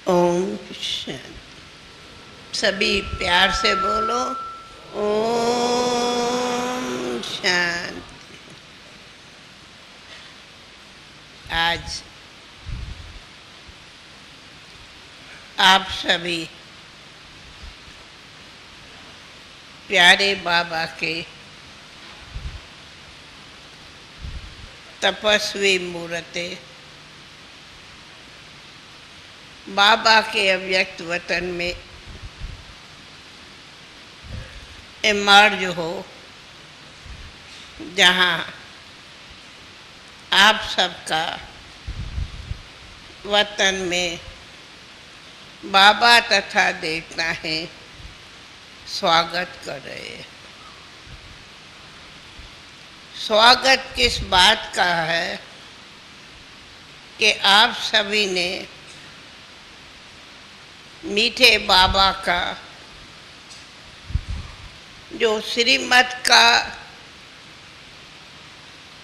ओम शांति। सभी प्यार से बोलो ओम शांति। आज आप सभी प्यारे बाबा के तपस्वी मूर्ते बाबा के अव्यक्त वतन में इमर्ज हो, जहाँ आप सबका वतन में बाबा तथा देवताएं स्वागत कर रहे हैं। स्वागत किस बात का है कि आप सभी ने मीठे बाबा का जो श्रीमत का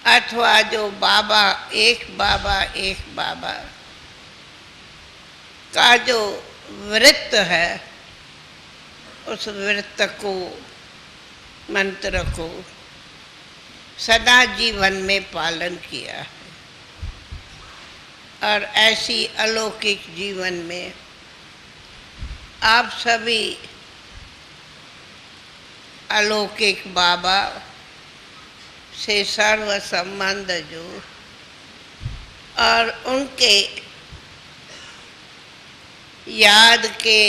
अथवा जो बाबा एक बाबा का जो वृत्त है, उस वृत्त को, मंत्र को सदा जीवन में पालन किया है। और ऐसी अलौकिक जीवन में आप सभी अलौकिक बाबा से सर्व संबंध जो और उनके याद के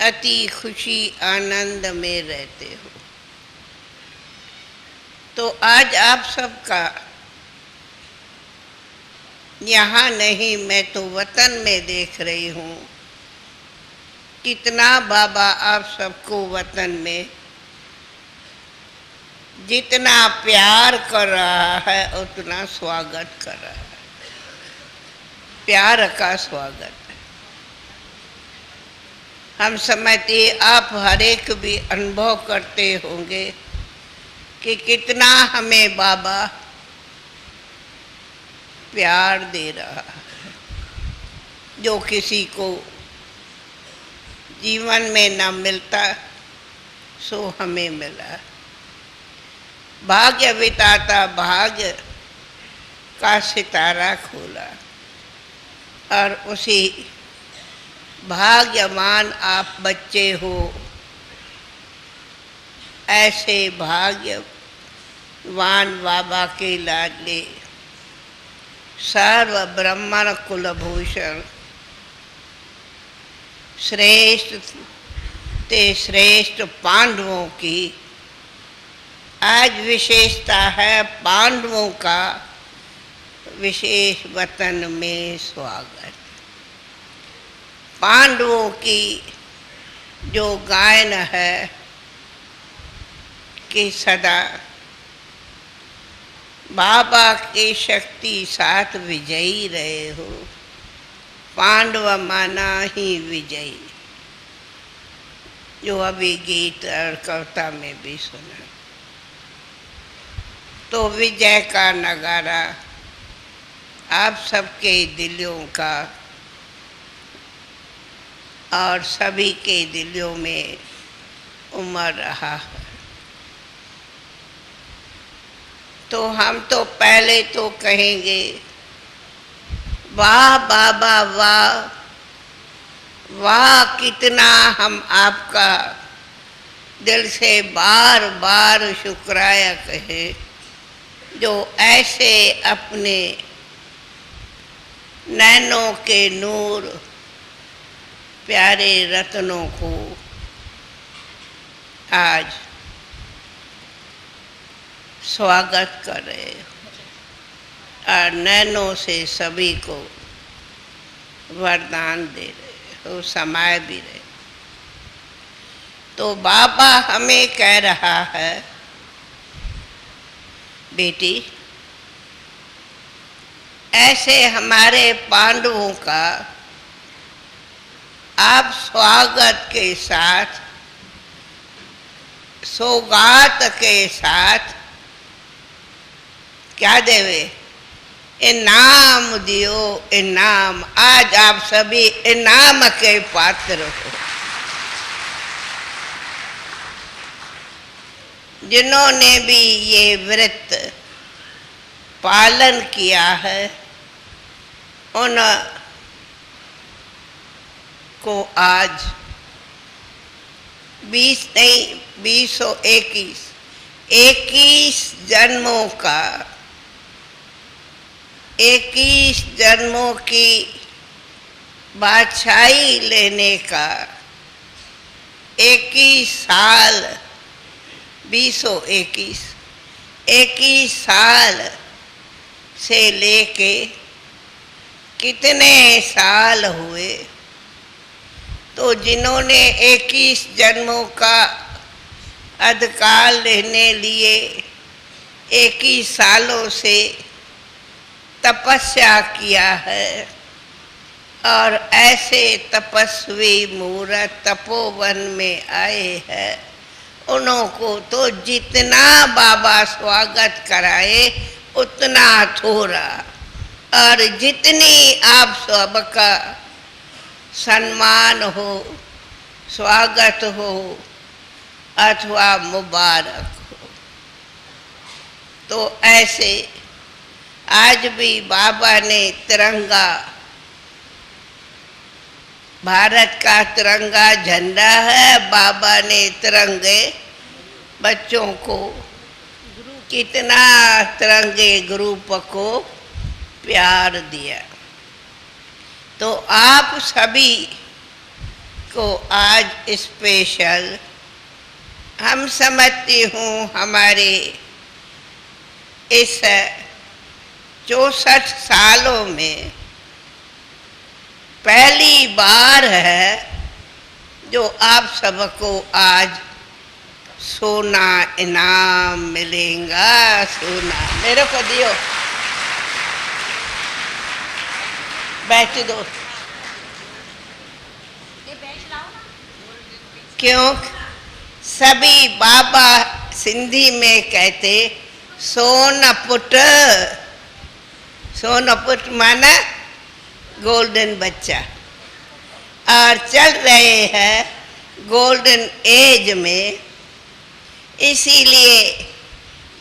अति खुशी आनंद में रहते हो। तो आज आप सबका यहाँ नहीं, मैं तो वतन में देख रही हूँ कितना बाबा आप सबको वतन में जितना प्यार कर रहा है उतना स्वागत कर रहा है। प्यार का स्वागत है। हम समझते आप हर एक भी अनुभव करते होंगे कि कितना हमें बाबा प्यार दे रहा है, जो किसी को जीवन में न मिलता सो हमें मिला। भाग्य विधाता भाग्य का सितारा खोला और उसी भाग्यवान आप बच्चे हो। ऐसे भाग्यवान बाबा के लाडले सर्व ब्राह्मण कुलभूषण श्रेष्ठ ते श्रेष्ठ पांडवों की आज विशेषता है। पांडवों का विशेष वतन में स्वागत। पांडवों की जो गायन है कि सदा बाबा की शक्ति साथ विजयी रहे हो। पांडव माना ही विजयी, जो अभी गीत और कविता में भी सुना। तो विजय का नगारा आप सबके दिलों का और सभी के दिलों में उमड़ रहा है। तो हम तो पहले तो कहेंगे वाह बाबा वाह वाह, कितना हम आपका दिल से बार बार शुक्राया कहें, जो ऐसे अपने नैनों के नूर प्यारे रत्नों को आज स्वागत कर रहे हो और नैनों से सभी को वरदान दे रहे हो, समाये भी रहे। तो बाबा हमें कह रहा है, बेटी ऐसे हमारे पांडवों का आप स्वागत के साथ, सौगात के साथ क्या देवे? इनाम दियो इनाम। आज आप सभी इनाम के पात्र हो। जिन्होंने भी ये व्रत पालन किया है उन को आज 21 जन्मों का 21 जन्मों की बादशाही लेने का 21 साल 21 साल से लेके कितने साल हुए। तो जिन्होंने 21 जन्मों का अधिकार लेने लिए 21 सालों से तपस्या किया है और ऐसे तपस्वी मूर्त तपोवन में आए हैं, उन्हों को तो जितना बाबा स्वागत कराए उतना थोड़ा, और जितनी आप सबका सम्मान हो, स्वागत हो अथवा मुबारक हो। तो ऐसे आज भी बाबा ने तिरंगा, भारत का तिरंगा झंडा है, बाबा ने तिरंगे बच्चों को, कितना तिरंगे ग्रुप को प्यार दिया। तो आप सभी को आज स्पेशल हम समझती हूँ हमारे इस 64 सालों में पहली बार है जो आप सबको आज सोना इनाम मिलेगा। सोना मेरे को दियो, बैठ दो। क्यों सभी बाबा सिंधी में कहते सोनपुट, सोनपुट माना गोल्डन बच्चा, और चल रहे हैं गोल्डन एज में। इसीलिए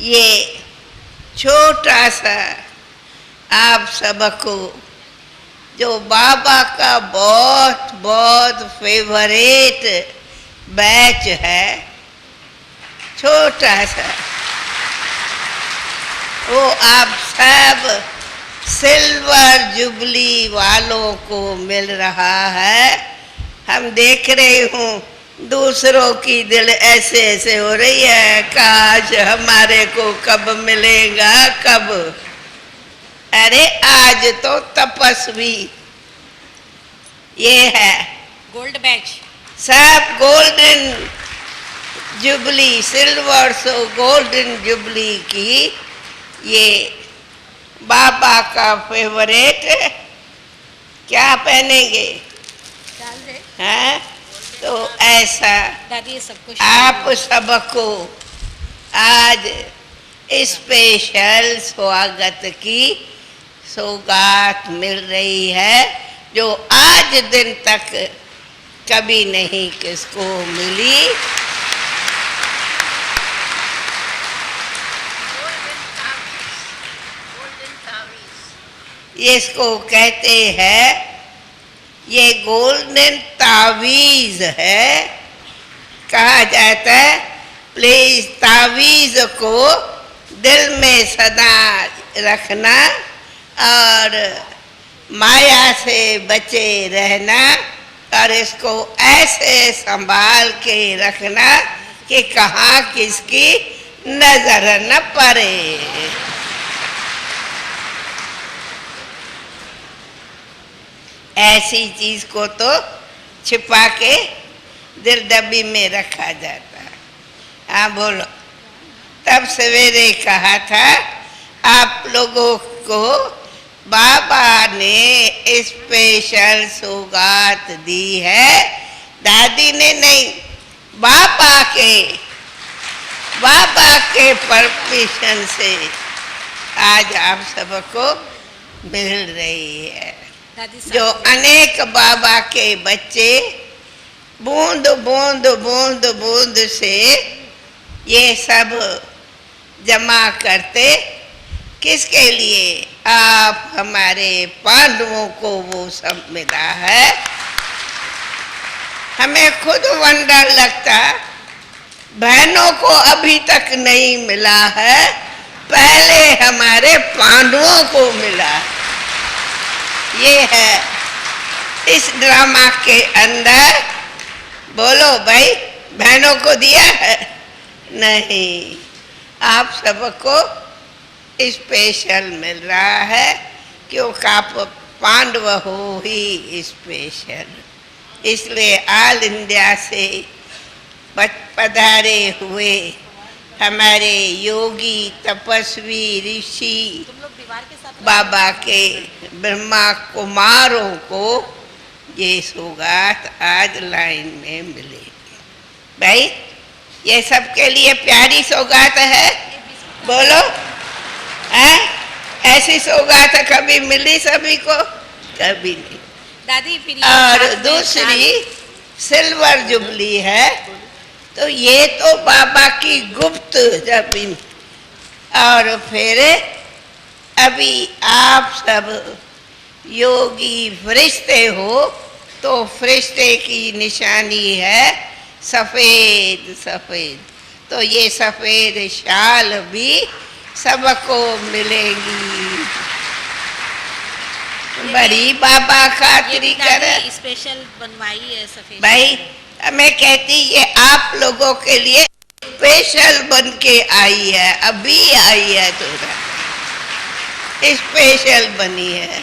ये छोटा सा आप सबको जो बाबा का बहुत बहुत फेवरेट बैच है, छोटा सा, वो आप सब सिल्वर जुबली वालों को मिल रहा है। हम देख रहे हूँ दूसरों की दिल ऐसे ऐसे हो रही है, काश हमारे को कब मिलेगा कब। अरे आज तो तपस्वी ये है गोल्ड बैच, सब गोल्डन जुबली, सिल्वर सो गोल्डन जुबली की ये बाबा का फेवरेट क्या पहनेंगे हैं। तो ऐसा आप सबको आज स्पेशल स्वागत की सौगात मिल रही है, जो आज दिन तक कभी नहीं किसको मिली। इसको कहते हैं, ये गोल्डन तावीज है। कहा जाता है प्लीज तावीज को दिल में सदा रखना और माया से बचे रहना, और इसको ऐसे संभाल के रखना कि कहाँ किसकी नजर न पड़े। ऐसी चीज को तो छिपा के दिल डब्बी में रखा जाता है। हाँ बोलो। तब सवेरे कहा था आप लोगों को बाबा ने स्पेशल सौगात दी है, दादी ने नहीं, बाबा के परमिशन से आज आप सबको मिल रही है। दादी जो अनेक बाबा के बच्चे बूंद बूंद बूंद बूंद से ये सब जमा करते, किसके लिए? आप हमारे पांडवों को वो सब मिला है। हमें खुद वंडर लगता, बहनों को अभी तक नहीं मिला है, पहले हमारे पांडवों को मिला। ये है इस ड्रामा के अंदर। बोलो भाई, बहनों को दिया है? नहीं, आप सबको स्पेशल मिल रहा है, क्योंकि आप पांडव हो ही स्पेशल। इसलिए ऑल इंडिया से पधारे हुए हमारे योगी तपस्वी ऋषि बाबा के ब्रह्मा कुमारों को ये सौगात आज लाइन में मिलेगी। भाई, ये सबके लिए प्यारी सौगात है। बोलो, ऐसी सौगात कभी मिली सभी को? कभी नहीं। दादी फिर और दूसरी सिल्वर जुबली है, तो ये तो बाबा की गुप्त जमीन। और फिर अभी आप सब योगी फरिश्ते हो, तो फरिश्ते की निशानी है सफेद सफेद। तो ये सफेद शाल भी सबको मिलेगी। बड़ी बाबा खातिरी कर स्पेशल बनवाई है सफेद। भाई, मैं कहती ये आप लोगों के लिए स्पेशल बन के आई है, अभी आई है, थोड़ा स्पेशल बनी है,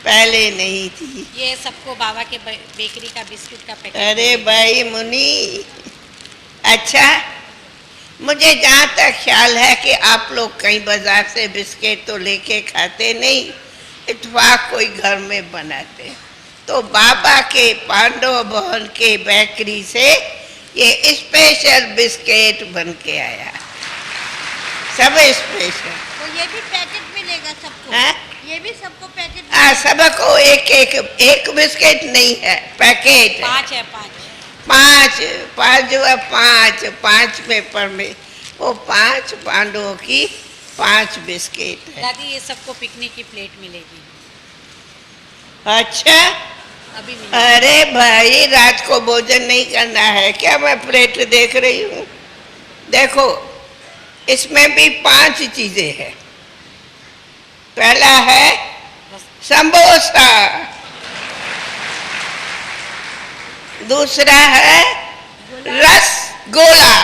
पहले नहीं थी। ये सबको बाबा के बेकरी का बिस्कुट का पैकेट। अरे भाई मुनि, अच्छा, मुझे जहाँ तक ख्याल है कि आप लोग कहीं बाजार से बिस्किट तो लेके खाते नहीं, इत्तेफाक कोई घर में बनाते। तो बाबा के पांडव भवन के बेकरी से ये स्पेशल बिस्किट बन के आया, सब स्पेशल। तो ये भी पैकेट मिलेगा सबको? है? ये भी सबको पैकेट? सबको एक एक, एक बिस्किट नहीं है, पैकेट। 5 है, 5 पाँच जो है, पाँच पेपर में वो 5 पांडवों की 5 बिस्किट है। दादी ये सबको पिकनिक की प्लेट मिलेगी। अच्छा, अभी मिलेगी। अरे भाई, रात को भोजन नहीं करना है क्या? मैं प्लेट देख रही हूँ, देखो इसमें भी 5 चीजें हैं। पहला है समोसा, दूसरा है रसगोला,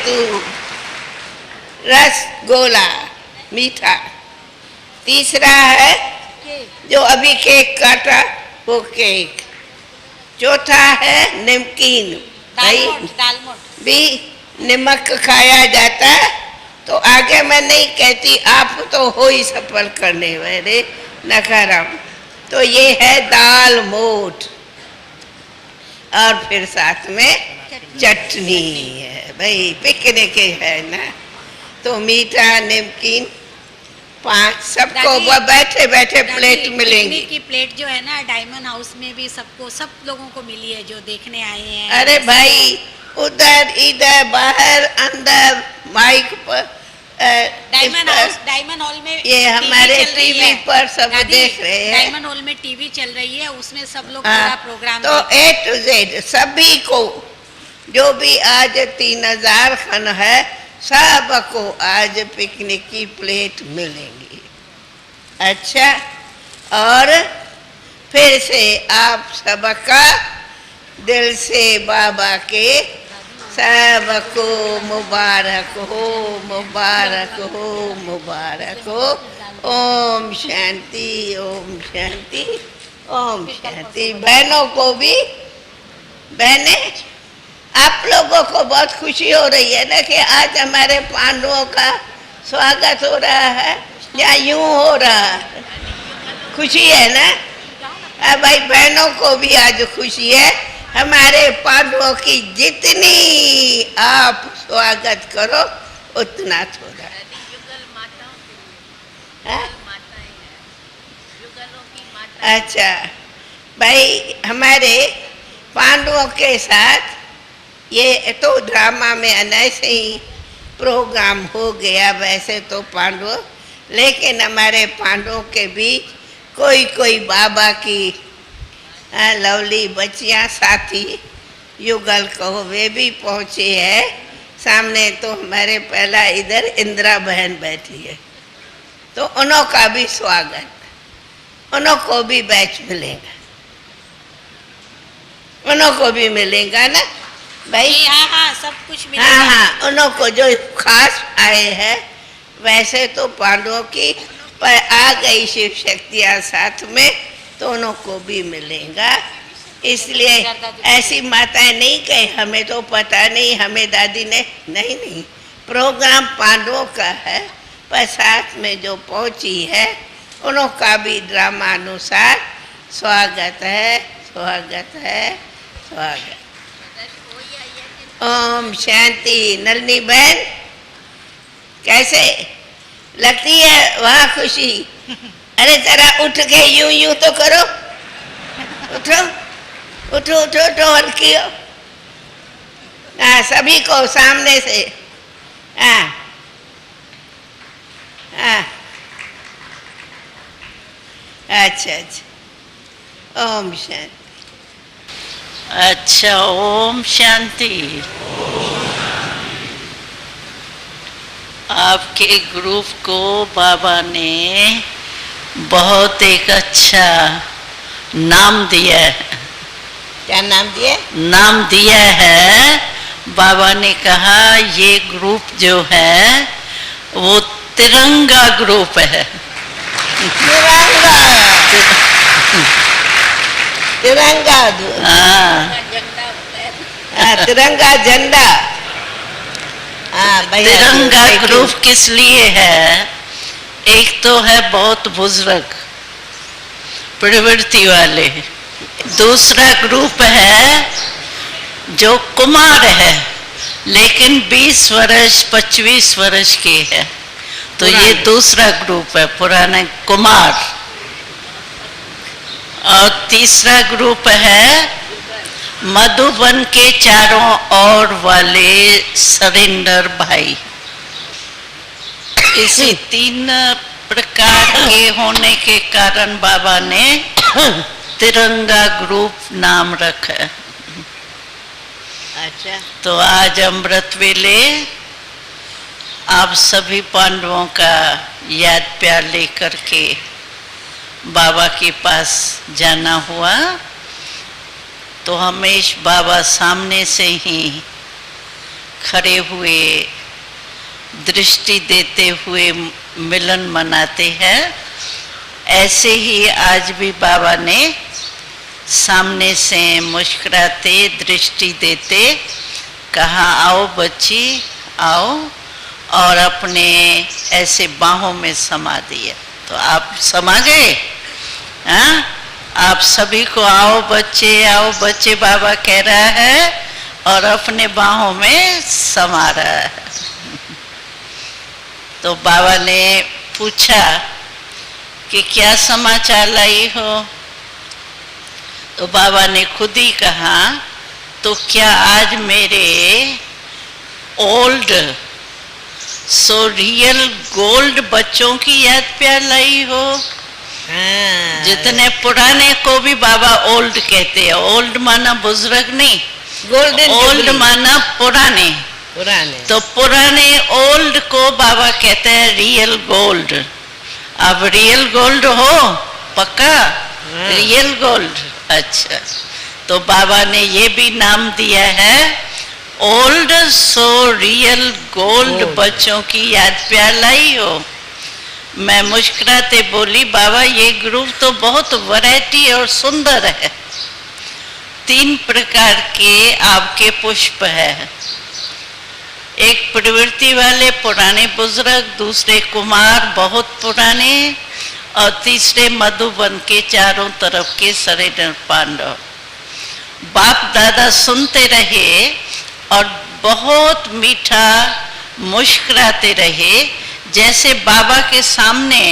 तू रसगोला मीठा। तीसरा है जो अभी केक काटा वो केक। चौथा है नमकीन, भाई दालमोट भी नमक खाया जाता है। तो आगे मैं नहीं कहती, आप तो हो ही सफल करने वाले नकाराम। तो ये है दाल मोठ, और फिर साथ में चटनी है। भाई पिकनिक है ना, तो मीठा नमकीन 5 सबको बैठे बैठे प्लेट मिलेंगी। की प्लेट जो है ना, डायमंड हाउस में भी सबको, सब लोगों को मिली है जो देखने आए हैं। अरे भाई, उधर इधर बाहर अंदर माइक पर डायमंड हॉल में ये हमारे टीवी पर सब देख रहे हैं। डायमंड हॉल में टीवी चल रही है, उसमें सब लोग पूरा प्रोग्राम। तो A to Z सभी को, जो भी आज 3000 खन है, सबको आज पिकनिक की प्लेट मिलेंगी। अच्छा, और फिर से आप सबका दिल से बाबा के सबको मुबारक हो, मुबारक हो, मुबारक हो। ओम शांति, ओम शांति, ओम शांति। बहनों को भी, बहने आप लोगों को बहुत खुशी हो रही है ना कि आज हमारे पांडवों का स्वागत हो रहा है, या यूं हो रहा है? खुशी है ना? भाई, बहनों को भी आज खुशी है। हमारे पांडवों की जितनी आप स्वागत करो उतना थोड़ा। अच्छा भाई, हमारे पांडवों के साथ ये तो ड्रामा में ऐसे ही प्रोग्राम हो गया, वैसे तो पांडव, लेकिन हमारे पांडवों के बीच कोई कोई बाबा की लवली बच्चियां साथी युगल कहो, वे भी पहुंची है सामने। तो हमारे पहला इधर इंदिरा बहन बैठी है, तो उन्हों का भी स्वागत, उन्हों को भी बैच मिलेगा, उन्हों को भी मिलेगा ना भाई। हाँ हाँ, सब कुछ मिलेगा। हाँ हाँ, उन्हों को जो खास आए हैं, वैसे तो पांडवों की पर आ गई शिव शक्तियाँ साथ में, तो उन्हों को भी मिलेगा। इसलिए ऐसी माताएं नहीं कहे हमें तो पता नहीं, हमें दादी ने नहीं, प्रोग्राम पांडवों का है, पर साथ में जो पहुंची है उन्हों का भी ड्रामा अनुसार स्वागत है, स्वागत है, स्वागत। ओम शांति। नलनी बहन कैसे लगती है वहाँ खुशी? अरे जरा उठ के यूं यूं तो करो, उठो उठो उठो उठो, हल्की हो। सभी को सामने से। हाँ हाँ, अच्छा अच्छा, ओम शांति। अच्छा, ओम शांति। आपके ग्रुप को बाबा ने बहुत एक अच्छा नाम दिया है। क्या नाम दिया? नाम दिया है, बाबा ने कहा ये ग्रुप जो है वो तिरंगा ग्रुप है। तिरंगा, तिरंगा, हाँ, तिरंगा झंडा। हाँ भैया, तिरंगा ग्रुप किस लिए है? एक तो है बहुत बुजुर्ग प्रवृत्ति वाले, दूसरा ग्रुप है जो कुमार है लेकिन 20 वर्ष 25 वर्ष के है, तो ये दूसरा ग्रुप है, पुराने कुमार। और तीसरा ग्रुप है मधुबन के चारों ओर वाले सरेंडर भाई। इसी 3 प्रकार के होने के कारण बाबा ने तिरंगा ग्रुप नाम रखा। अच्छा, तो आज अमृत वेले आप सभी पांडवों का याद प्यार लेकर के बाबा के पास जाना हुआ, तो हमेश बाबा सामने से ही खड़े हुए दृष्टि देते हुए मिलन मनाते हैं। ऐसे ही आज भी बाबा ने सामने से मुस्कुराते दृष्टि देते कहा, आओ बच्ची आओ, और अपने ऐसे बाहों में समा दिया। तो आप समा गए। हाँ, आप सभी को आओ बच्चे बाबा कह रहा है और अपने बाहों में समा रहा है। तो बाबा ने पूछा कि क्या समाचार लाई हो? तो बाबा ने खुद ही कहा, तो क्या आज मेरे ओल्ड सो रियल गोल्ड बच्चों की याद प्यार लाई हो? जितने पुराने को भी बाबा ओल्ड कहते हैं। ओल्ड माना बुजुर्ग नहीं, गोल्डन, ओल्ड माना पुराने। पुराने, तो पुराने ओल्ड को बाबा कहते हैं रियल गोल्ड। अब रियल गोल्ड हो पक्का? Real gold. अच्छा, तो बाबा ने ये भी नाम दिया है ओल्ड सो रियल गोल्ड बच्चों की याद प्यार लाई हो। मैं मुस्कुराते बोली, बाबा ये ग्रुप तो बहुत वैरायटी और सुंदर है। 3 प्रकार के आपके पुष्प है, एक प्रवृत्ति वाले पुराने बुजुर्ग, दूसरे कुमार बहुत पुराने, और तीसरे मधुबन के चारों तरफ के सरेंडर पांडव। बाप दादा सुनते रहे और बहुत मीठा मुस्कुराते रहे, जैसे बाबा के सामने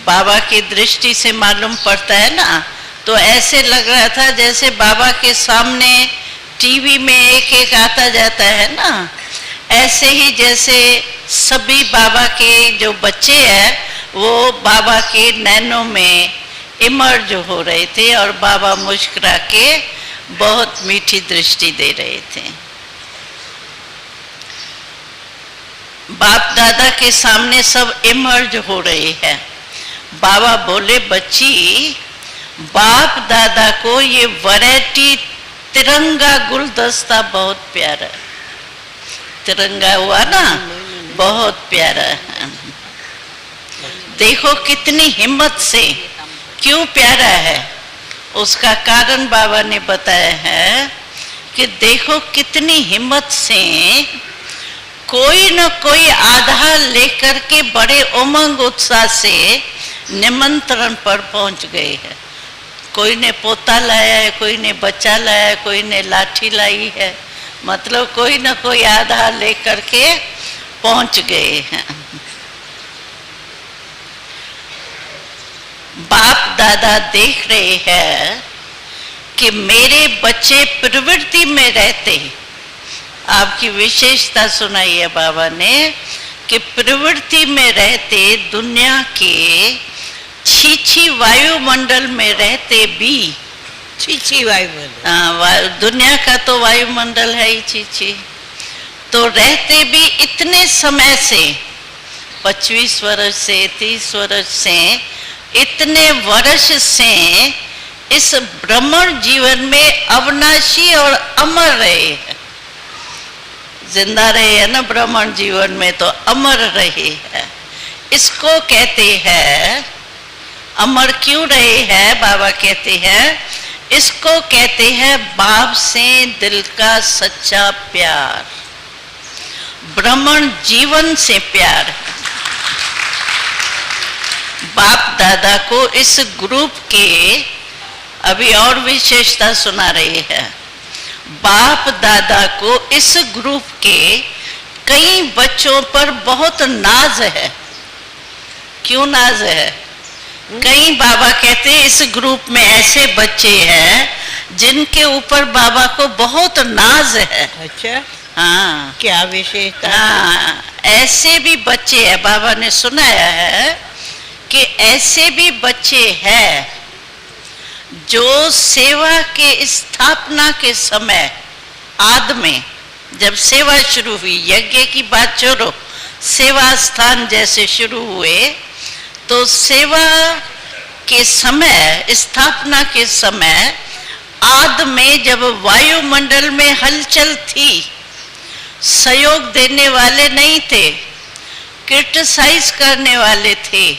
बाबा की दृष्टि से मालूम पड़ता है ना, तो ऐसे लग रहा था जैसे बाबा के सामने टीवी में एक एक आता जाता है ना, ऐसे ही जैसे सभी बाबा के जो बच्चे हैं वो बाबा के नैनों में इमर्ज हो रहे थे और बाबा मुस्कुरा के बहुत मीठी दृष्टि दे रहे थे। बाप दादा के सामने सब इमर्ज हो रहे हैं। बाबा बोले, बच्ची, बाप दादा को ये वैरायटी तिरंगा गुलदस्ता बहुत प्यारा है। तिरंगा हुआ ना, बहुत प्यारा है। देखो कितनी हिम्मत से, क्यों प्यारा है, उसका कारण बाबा ने बताया है कि देखो कितनी हिम्मत से कोई न कोई आधार लेकर के बड़े उमंग उत्साह से निमंत्रण पर पहुंच गए हैं। कोई ने पोता लाया है, कोई ने बच्चा लाया है, कोई ने लाठी लाई है, मतलब कोई न कोई आधार लेकर के पहुंच गए हैं। बाप दादा देख रहे हैं कि मेरे बच्चे प्रवृत्ति में रहते, आपकी विशेषता सुनाई है बाबा ने कि प्रवृत्ति में रहते, दुनिया के छीछी वायुमंडल में रहते भी, छीछी वायुमंडल, हाँ, दुनिया का तो वायुमंडल है ही छीछी, तो रहते भी इतने समय से, 25 वर्ष से, 30 वर्ष से, इतने वर्ष से इस ब्रह्मण जीवन में अविनाशी और अमर रहे हैं। जिंदा रहे हैं ना ब्रह्मण जीवन में, तो अमर रहे हैं। इसको कहते हैं, अमर क्यों रहे हैं, बाबा कहते हैं, इसको कहते हैं बाप से दिल का सच्चा प्यार, ब्रह्मण जीवन से प्यार। बाप दादा को इस ग्रुप के अभी और विशेषता सुना रहे हैं। बाप दादा को इस ग्रुप के कई बच्चों पर बहुत नाज है। क्यों नाज है? कई बाबा कहते हैं इस ग्रुप में ऐसे बच्चे हैं जिनके ऊपर बाबा को बहुत नाज है। अच्छा, हाँ, क्या विशेषता? हाँ, ऐसे भी बच्चे हैं, बाबा ने सुनाया है कि ऐसे भी बच्चे हैं जो सेवा के स्थापना के समय आदि में, जब सेवा शुरू हुई, यज्ञ की बात छोड़ो, सेवा स्थान जैसे शुरू हुए, तो सेवा के समय, स्थापना के समय आदि में जब वायुमंडल में हलचल थी, सहयोग देने वाले नहीं थे, क्रिटिसाइज करने वाले थे,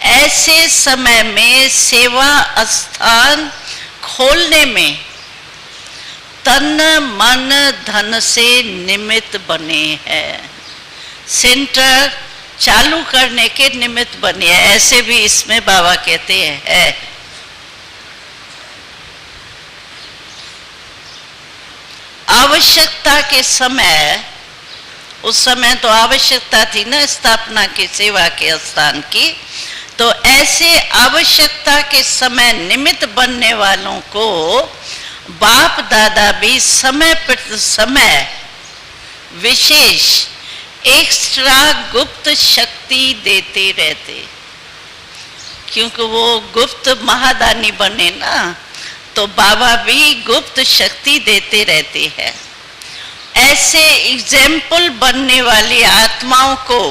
ऐसे समय में सेवा स्थान खोलने में तन मन धन से निमित्त बने हैं, सेंटर चालू करने के निमित्त बने हैं। ऐसे भी इसमें बाबा कहते हैं। आवश्यकता के समय, उस समय तो आवश्यकता थी ना स्थापना की, सेवा के स्थान की, तो ऐसे आवश्यकता के समय निमित्त बनने वालों को बाप दादा भी समय पर समय विशेष एक्स्ट्रा गुप्त शक्ति देते रहते, क्योंकि वो गुप्त महादानी बने ना, तो बाबा भी गुप्त शक्ति देते रहते हैं। ऐसे एग्जाम्पल बनने वाली आत्माओं को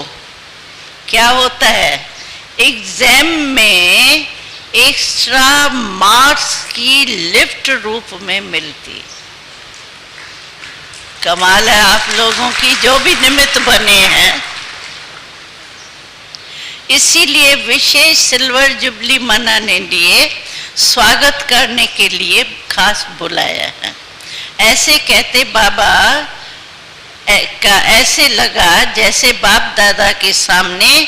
क्या होता है, एग्जाम में एक्स्ट्रा मार्क्स की लिफ्ट रूप में मिलती। कमाल है आप लोगों की जो भी निमित्त बने हैं। इसीलिए विशेष सिल्वर जुबली मनाने लिए, स्वागत करने के लिए खास बुलाया है। ऐसे कहते बाबा का ऐसे लगा जैसे बाप दादा के सामने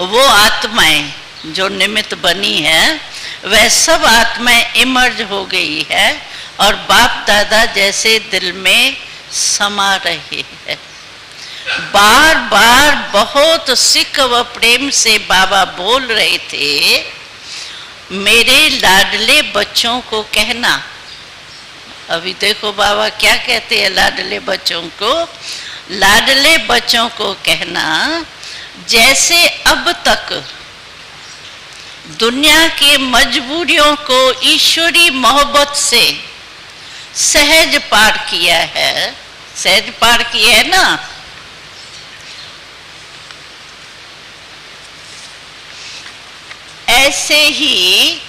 वो आत्माएं जो निमित्त बनी है, वह सब आत्माएं इमर्ज हो गई है और बाप दादा जैसे दिल में समा रहे हैं। बार बार बहुत सिख व प्रेम से बाबा बोल रहे थे, मेरे लाडले बच्चों को कहना। अभी देखो बाबा क्या कहते हैं लाडले बच्चों को, लाडले बच्चों को कहना, जैसे अब तक दुनिया के मजबूरियों को ईश्वरी मोहब्बत से सहज पार किया है, सहज पार किया है ना, ऐसे ही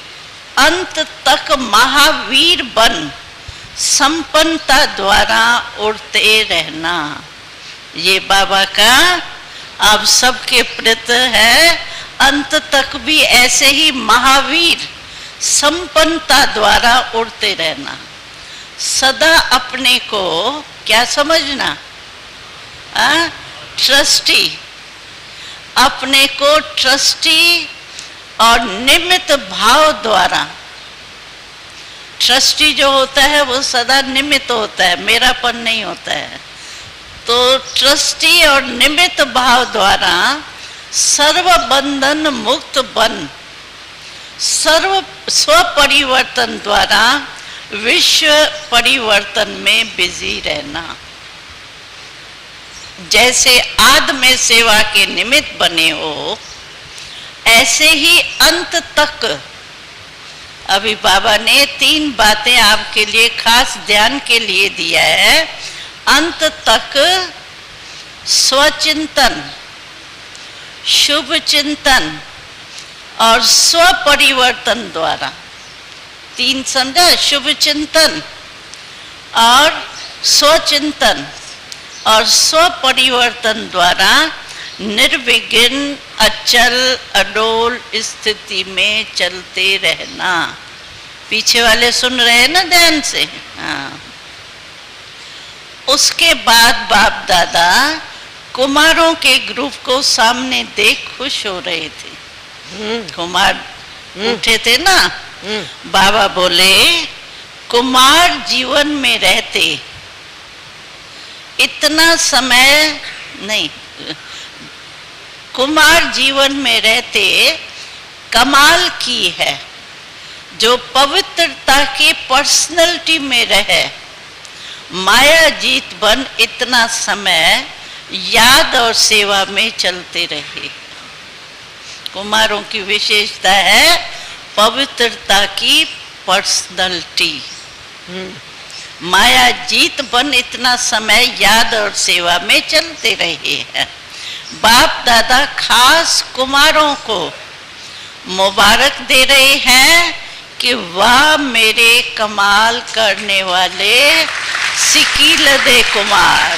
अंत तक महावीर बन संपन्नता द्वारा उड़ते रहना। ये बाबा का आप सबके प्रति है, अंत तक भी ऐसे ही महावीर संपन्नता द्वारा उड़ते रहना। सदा अपने को क्या समझना, ट्रस्टी, अपने को ट्रस्टी और निमित्त भाव द्वारा, ट्रस्टी जो होता है वो सदा निमित्त होता है, मेरापन नहीं होता है। तो ट्रस्टी और निमित्त भाव द्वारा सर्व बंधन मुक्त बन सर्व स्वपरिवर्तन द्वारा विश्व परिवर्तन में बिजी रहना। जैसे आदि में सेवा के निमित्त बने हो, ऐसे ही अंत तक। अभी बाबा ने 3 बातें आपके लिए खास ध्यान के लिए दिया है। अंत तक स्वचिंतन, शुभ चिंतन और स्वपरिवर्तन द्वारा। 3 समझा, शुभ चिंतन और स्वचिंतन और स्वपरिवर्तन द्वारा निर्विघ्न अचल अडोल स्थिति में चलते रहना। पीछे वाले सुन रहे हैं ना ध्यान से? हाँ। उसके बाद बाप दादा कुमारों के ग्रुप को सामने देख खुश हो रहे थे। कुमार उठे थे ना, बाबा बोले कुमार जीवन में रहते इतना समय नहीं, कुमार जीवन में रहते कमाल की है। जो पवित्रता के पर्सनैलिटी में रहे, माया जीत बन इतना समय याद और सेवा में चलते रहे। कुमारों की विशेषता है पवित्रता की पर्सनैलिटी। माया जीत बन इतना समय याद और सेवा में चलते रहे हैं। बाप दादा खास कुमारों को मुबारक दे रहे हैं कि वाह मेरे कमाल करने वाले सिकीलदे कुमार,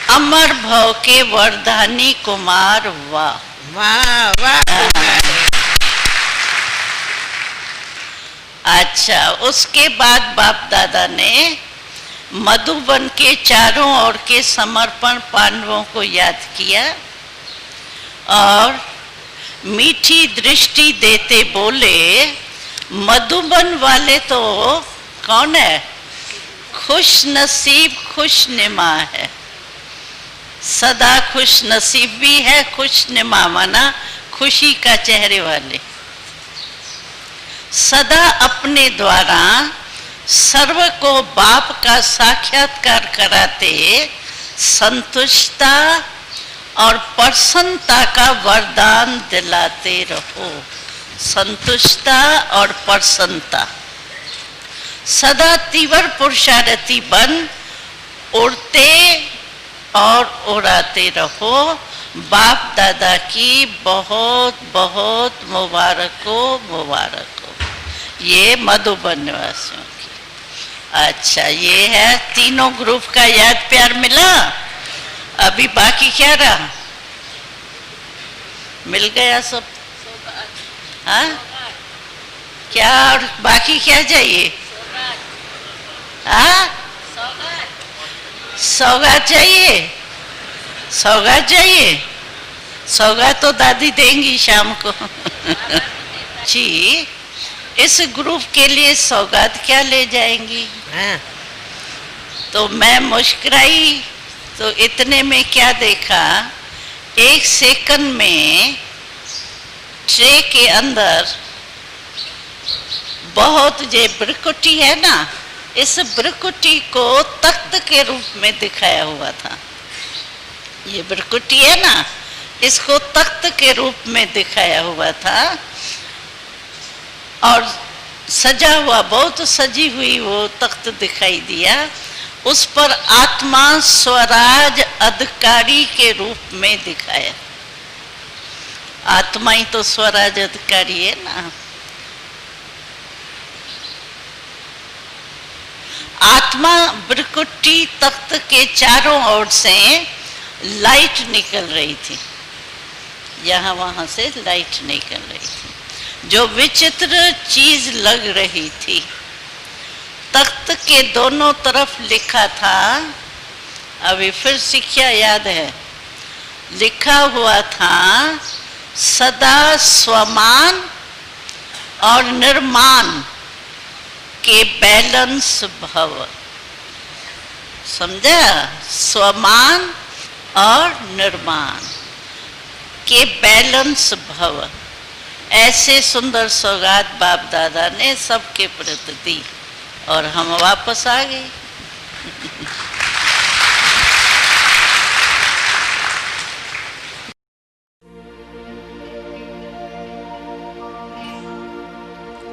अमर भव के वरदानी कुमार, वाह वाह वाह। अच्छा, उसके बाद बाप दादा ने मधुबन के चारों ओर के समर्पण पांडवों को याद किया और मीठी दृष्टि देते बोले, मधुबन वाले तो कौन है? खुश नसीब खुश निमा है। सदा खुश नसीब भी है, खुश निमा माना खुशी का चेहरे वाले। सदा अपने द्वारा सर्व को बाप का साक्षात्कार कराते संतुष्टता और प्रसन्नता का वरदान दिलाते रहो। संतुष्टता और प्रसन्नता, सदा तीव्र पुरुषार्थी बन उड़ते और उड़ाते रहो। बाप दादा की बहुत बहुत मुबारक हो, मुबारक हो। ये मधुबन निवासियों की। अच्छा, ये है तीनों ग्रुप का याद प्यार मिला। अभी बाकी क्या रहा? मिल गया सब? हाँ, क्या और बाकी क्या चाहिए? हाँ, सौगात चाहिए। सौगात चाहिए? सौगात तो दादी देंगी शाम को। जी, इस ग्रुप के लिए सौगात क्या ले जाएंगी? हाँ। तो मैं मुस्कुराई तो इतने में क्या देखा, 1 सेकंड में ट्रे के अंदर बहुत जे ब्रकुटी है ना, इस ब्रकुटी को तख्त के रूप में दिखाया हुआ था। ये ब्रकुटी है ना, इसको तख्त के रूप में दिखाया हुआ था और सजा हुआ, बहुत सजी हुई वो तख्त दिखाई दिया। उस पर आत्मा स्वराज अधिकारी के रूप में दिखाया। आत्मा ही तो स्वराज अधिकारी है ना। आत्मा ब्रकुटी तख्त के चारों ओर से लाइट निकल रही थी, यहाँ वहां से लाइट निकल रही थी, जो विचित्र चीज लग रही थी। तख्त के दोनों तरफ लिखा था, अभी फिर शिक्षा याद है, लिखा हुआ था सदा स्वमान और निर्माण के बैलेंस भव। समझा? स्वमान और निर्माण के बैलेंस भव। ऐसे सुंदर सौगात बाप दादा ने सबके प्रति दी और हम वापस आ गए।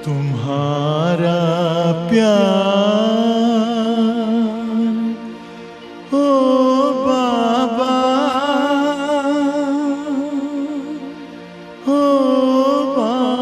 तुम्हारा प्यार ओ बाबा, ओ बाबा।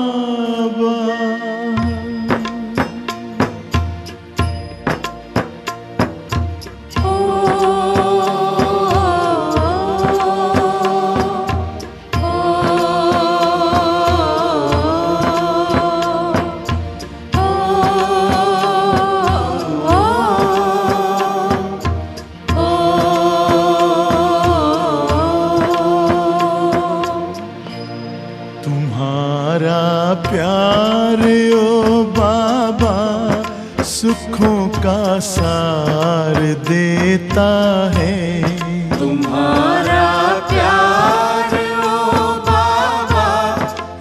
प्यार ओ बाबा सुखों का सार देता है। तुम्हारा प्यार ओ बाबा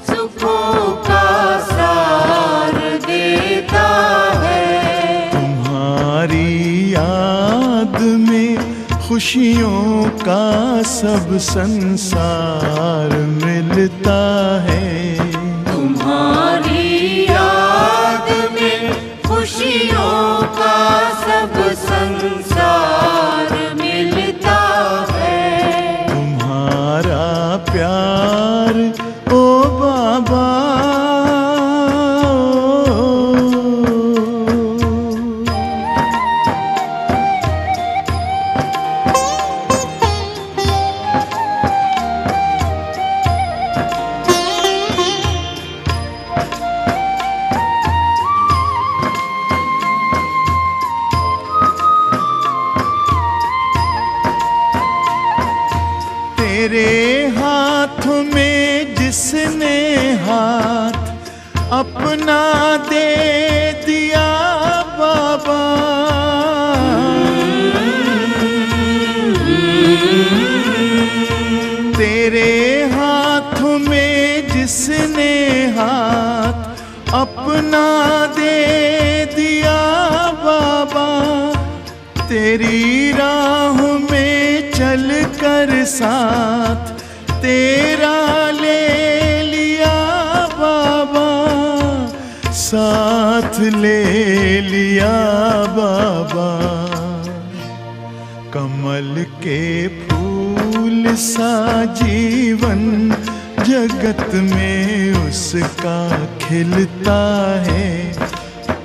सुखों का सार देता है। तुम्हारी याद में खुशियों का सब संसार मिलता है। तुम्हारी याद में खुशियों का सब संसार मिलता है। तुम्हारा प्यार ओ बाबा, तेरे हाथ में जिसने हाथ अपना दे दिया बाबा, तेरे हाथ में जिसने हाथ अपना दे दिया बाबा, तेरी राह में चल कर साथ तेरा ले लिया बाबा, साथ ले लिया बाबा। कमल के फूल सा जीवन जगत में उसका खिलता है।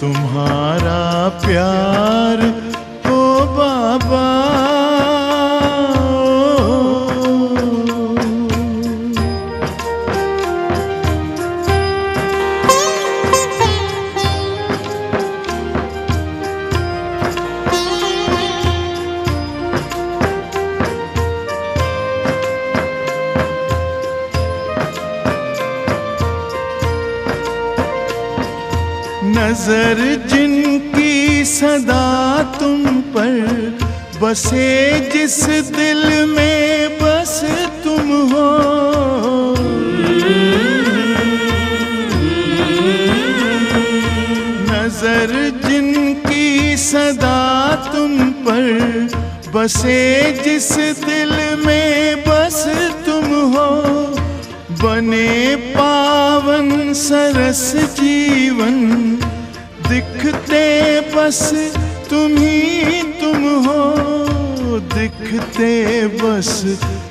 तुम्हारा प्यार ओ बाबा, नजर जिनकी सदा तुम पर बसे जिस दिल में बस तुम हो। नजर जिनकी सदा तुम पर, बसे जिस दिल में बस तुम हो। बने पावन सरस जीवन, दिखते बस तुम ही तुम हो। दिखते बस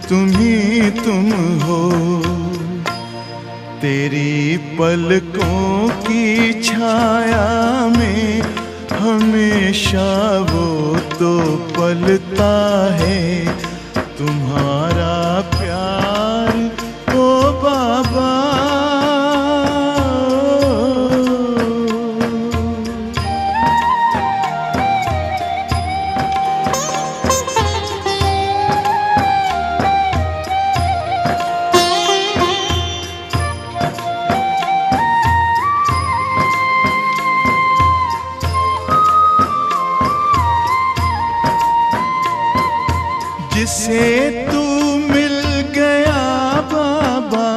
तुम ही तुम हो। तेरी पलकों की छाया में हमेशा वो तो पलता है। तुम्हारा प्यार ओ बाबा। जिसे तू मिल गया बाबा,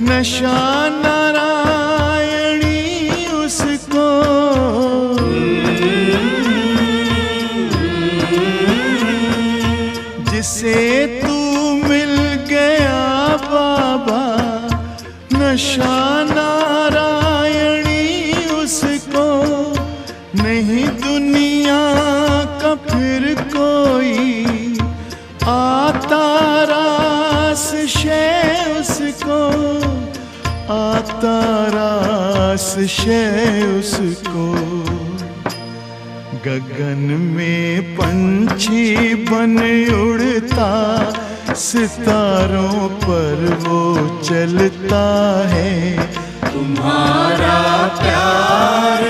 नशा नारायणी उसको। जिसे तू मिल गया बाबा, नशा नारायणी उसको। नहीं दुनिया का फिर कोई आता रास शय उसको। आता रास शय उसको। गगन में पंछी बन उड़ता, सितारों पर वो चलता है। तुम्हारा प्यार